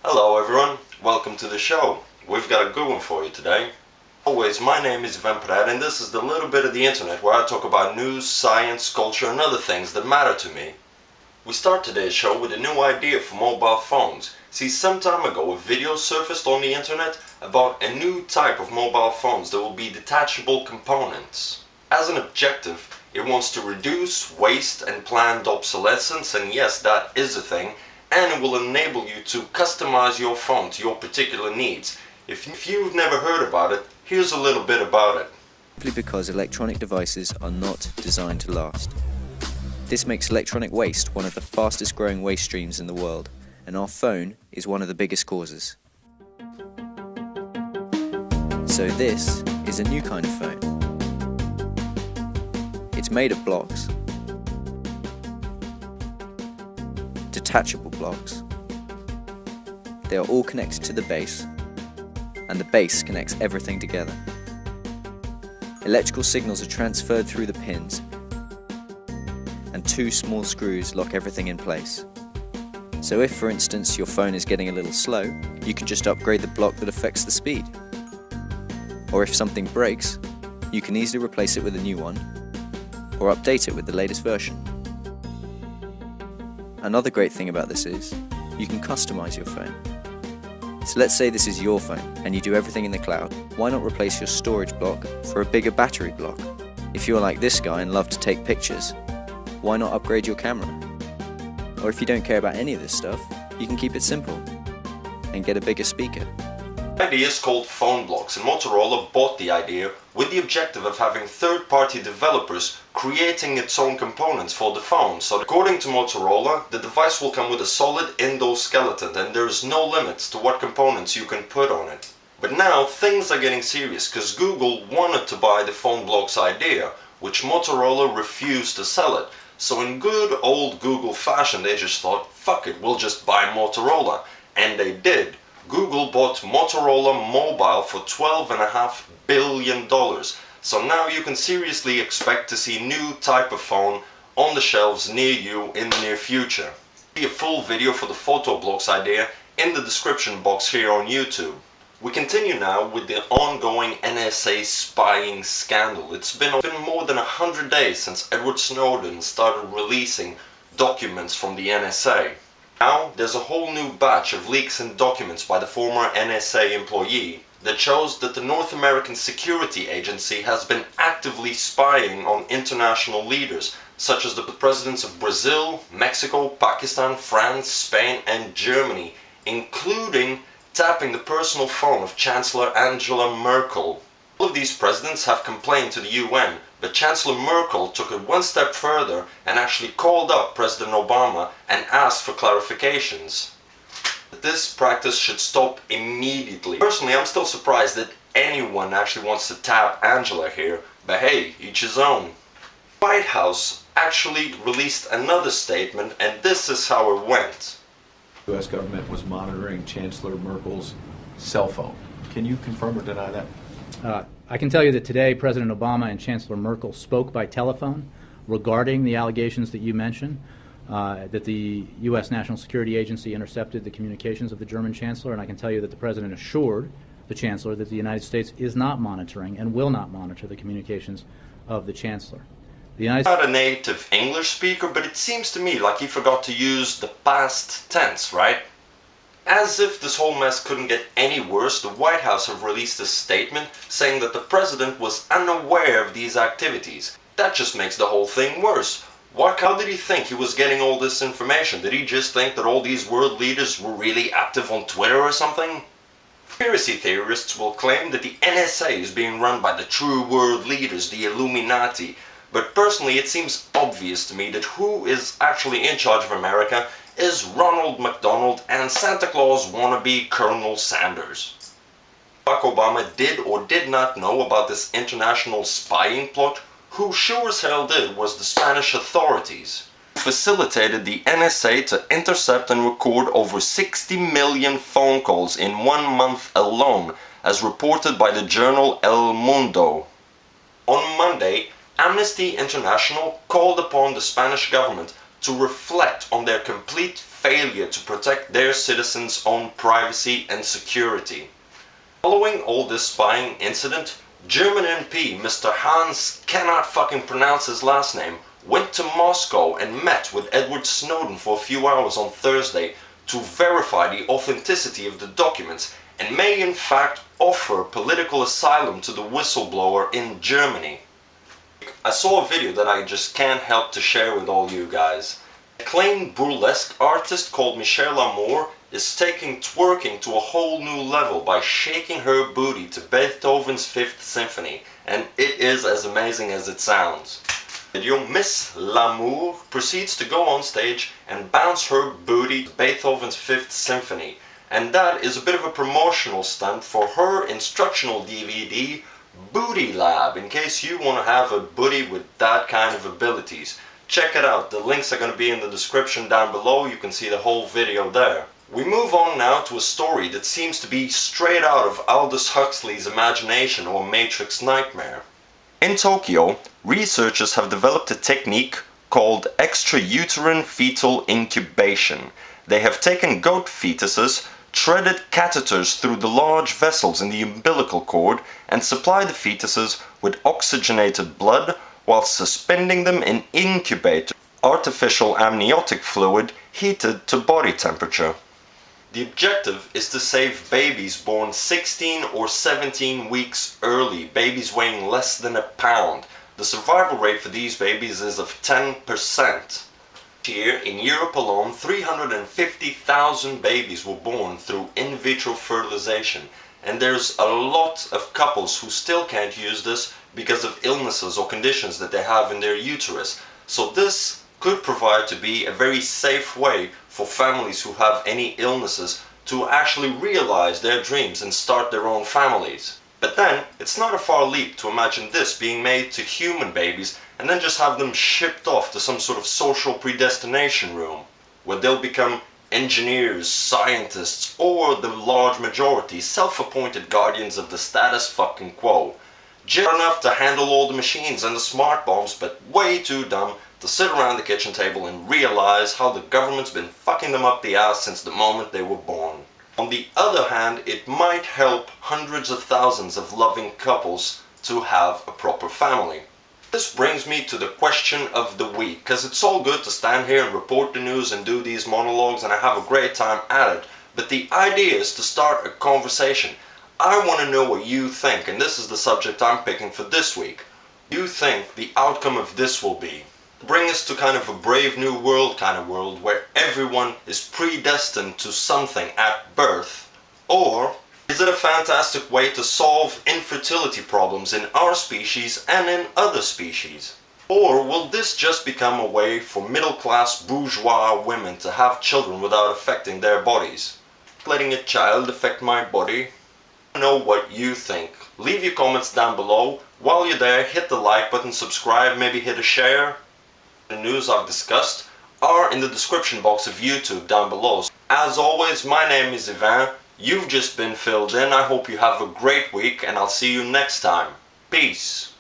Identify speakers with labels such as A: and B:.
A: Hello everyone, welcome to the show. We've got a good one for you today. Always, my name is Vampred and this is the little bit of the internet where I talk about news, science, culture and other things that matter to me. We start today's show with a new idea for mobile phones. See, some time ago a video surfaced on the internet about a new type of mobile phones that will be detachable components. As an objective, it wants to reduce waste and planned obsolescence, and yes, that is a thing, and it will enable you to customize your phone to your particular needs. If you've never heard about it, here's a little bit about it.
B: Simply because electronic devices are not designed to last. This makes electronic waste one of the fastest growing waste streams in the world, and our phone is one of the biggest causes. So this is a new kind of phone. It's made of blocks, detachable blocks. They are all connected to the base, and the base connects everything together. Electrical signals are transferred through the pins, and two small screws lock everything in place. So if, for instance, your phone is getting a little slow, you can just upgrade the block that affects the speed. Or if something breaks, you can easily replace it with a new one, or update it with the latest version. Another great thing about this is, you can customize your phone. So let's say this is your phone, and you do everything in the cloud. Why not replace your storage block for a bigger battery block? If you're like this guy and love to take pictures, why not upgrade your camera? Or if you don't care about any of this stuff, you can keep it simple and get a bigger speaker.
A: The idea is called PHONEBLOKS, and Motorola bought the idea with the objective of having third-party developers creating its own components for the phone. So according to Motorola, the device will come with a solid indoor skeleton and there's no limits to what components you can put on it. But now things are getting serious because Google wanted to buy the PHONEBLOKS idea, which Motorola refused to sell it. So in good old Google fashion, they just thought, fuck it, we'll just buy Motorola. And they did. Google bought Motorola Mobile for $12.5 billion. So now you can seriously expect to see new type of phone on the shelves near you in the near future. See a full video for the PHONEBLOKS idea in the description box here on YouTube. We continue now with the ongoing NSA spying scandal. It's been more than 100 days since Edward Snowden started releasing documents from the NSA. Now there's a whole new batch of leaks and documents by the former NSA employee that shows that the North American Security Agency has been actively spying on international leaders such as the presidents of Brazil, Mexico, Pakistan, France, Spain and Germany, including tapping the personal phone of Chancellor Angela Merkel. All of these presidents have complained to the UN, but Chancellor Merkel took it one step further and actually called up President Obama and asked for clarifications. This practice should stop immediately. Personally, I'm still surprised that anyone actually wants to tap Angela here, but hey, each his own. The White House actually released another statement, and this is how it went.
C: The U.S. government was monitoring Chancellor Merkel's cell phone. Can you confirm or deny that?
D: I can tell you that today President Obama and Chancellor Merkel spoke by telephone regarding the allegations that you mentioned, that the U.S. National Security Agency intercepted the communications of the German Chancellor, and I can tell you that the President assured the Chancellor that the United States is not monitoring and will not monitor the communications of the Chancellor. The United
A: Not a native English speaker, but it seems to me like he forgot to use the past tense, right? As if this whole mess couldn't get any worse, the White House have released a statement saying that the president was unaware of these activities. That just makes the whole thing worse. How did he think he was getting all this information? Did he just think that all these world leaders were really active on Twitter or something? Conspiracy theorists will claim that the NSA is being run by the true world leaders, the Illuminati. But personally, it seems obvious to me that who is actually in charge of America is Ronald McDonald and Santa Claus wannabe Colonel Sanders. Barack Obama did or did not know about this international spying plot. Who sure as hell did was the Spanish authorities, who facilitated the NSA to intercept and record over 60 million phone calls in 1 month alone, as reported by the journal El Mundo. On Monday, Amnesty International called upon the Spanish government to reflect on their complete failure to protect their citizens' own privacy and security. Following all this spying incident, German MP Mr. Hans cannot fucking pronounce his last name went to Moscow and met with Edward Snowden for a few hours on Thursday to verify the authenticity of the documents and may in fact offer political asylum to the whistleblower in Germany. I saw a video that I just can't help to share with all you guys. The acclaimed burlesque artist called Michelle Amour is taking twerking to a whole new level by shaking her booty to Beethoven's 5th Symphony, and it is as amazing as it sounds. Miss L'Amour proceeds to go on stage and bounce her booty to Beethoven's 5th Symphony, and that is a bit of a promotional stunt for her instructional DVD Booty Lab, in case you want to have a booty with that kind of abilities. Check it out, the links are going to be in the description down below, you can see the whole video there. We move on now to a story that seems to be straight out of Aldous Huxley's imagination or Matrix nightmare. In Tokyo, researchers have developed a technique called extrauterine fetal incubation. They have taken goat fetuses, threaded catheters through the large vessels in the umbilical cord, and supplied the fetuses with oxygenated blood while suspending them in incubator, artificial amniotic fluid heated to body temperature. The objective is to save babies born 16 or 17 weeks early, babies weighing less than a pound. The survival rate for these babies is of 10%. Here in Europe alone, 350,000 babies were born through in vitro fertilization, and there's a lot of couples who still can't use this because of illnesses or conditions that they have in their uterus. So this could provide to be a very safe way for families who have any illnesses to actually realize their dreams and start their own families. But then, it's not a far leap to imagine this being made to human babies and then just have them shipped off to some sort of social predestination room, where they'll become engineers, scientists, or the large majority self-appointed guardians of the status fucking quo. Just enough to handle all the machines and the smart bombs, but way too dumb to sit around the kitchen table and realize how the government's been fucking them up the ass since the moment they were born. On the other hand, it might help hundreds of thousands of loving couples to have a proper family. This brings me to the question of the week, because it's all good to stand here and report the news and do these monologues, and I have a great time at it, but the idea is to start a conversation. I want to know what you think, and this is the subject I'm picking for this week. You think the outcome of this will be? Bring us to kind of a brave new world kind of world where everyone is predestined to something at birth? Or is it a fantastic way to solve infertility problems in our species and in other species? Or will this just become a way for middle-class bourgeois women to have children without affecting their bodies? Letting a child affect my body? I know what you think. Leave your comments down below. While you're there, hit the like button, subscribe, maybe hit a share. The news I've discussed are in the description box of YouTube down below. As always, my name is Ivan. You've just been filled in. I hope you have a great week, and I'll see you next time. Peace.